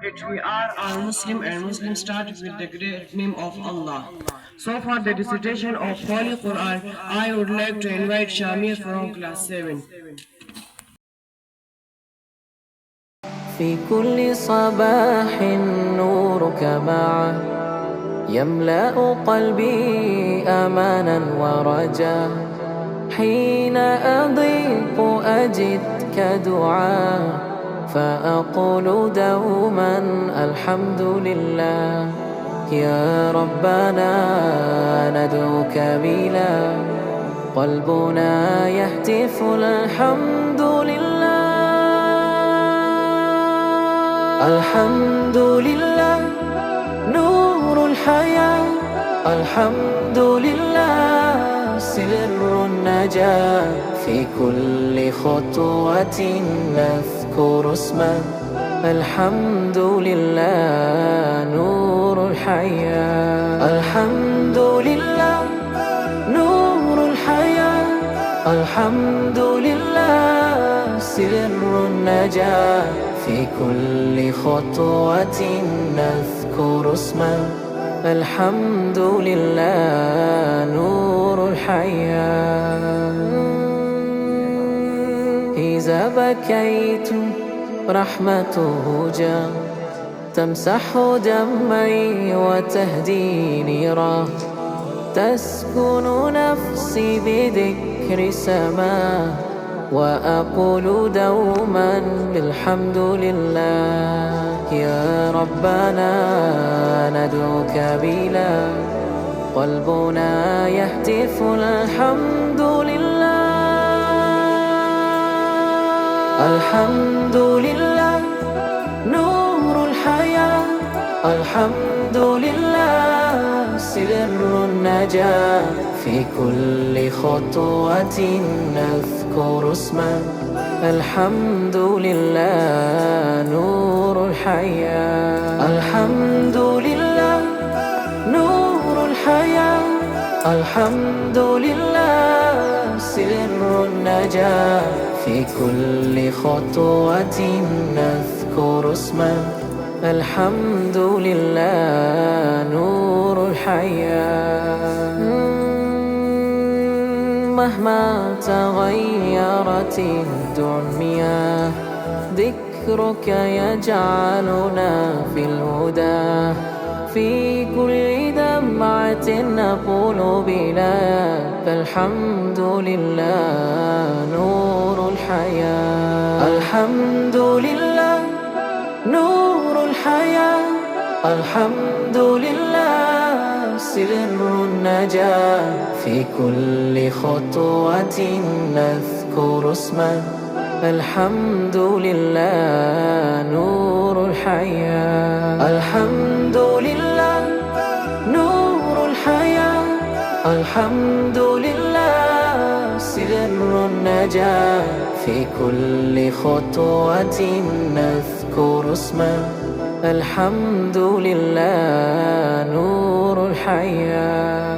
it. We are all Muslim, and Muslims start with the great name of Allah. So for the recitation of Holy Quran, I would like to invite Shamir from class 7. في كل صباح نورك معه يملأ قلبي أمانا ورجا حين أضيق أجدك دعاء فأقول دوما الحمد لله يا ربنا ندعوك بلا قلبنا يهتف الحمد لله الحمد لله نور الحياة الحمد لله سر النجاة في كل خطوة نذكر اسمه الحمد لله نور الحياة الحمد لله نور الحياة الحمد لله سر النجاة في كل خطوة نذكر اسمه الحمد لله نور الحياة إذا بكيت رحمته جاء تمسح دمعي وتهدي نيرا تسكن نفسي بذكر سماه وأقول دوما بالحمد لله يا ربنا ندعوك بلا قلبنا يهتف الحمد لله الحمد لله نور الحياة الحمد لله سر النجاة في كل خطوة نذكر اسمه الحمد لله نور الحياة الحمد لله نور الحياة الحمد لله سر النجاة في كل خطوة نذكر اسمه الحمد لله نور الحياة مهما تغيرت الدنيا ذكرك يجعلنا في الهدى في كل دمعة نقول بلا فالحمد لله نور الحياة الحمد لله نور الحياة الحمد لله سر النجاة في كل خطوة نذكر اسمه الحمد لله نور الحياة الحمد لله نور الحياة الحمد لله سر النجاة في كل خطوة نذكر اسمه الحمد لله نور الحياة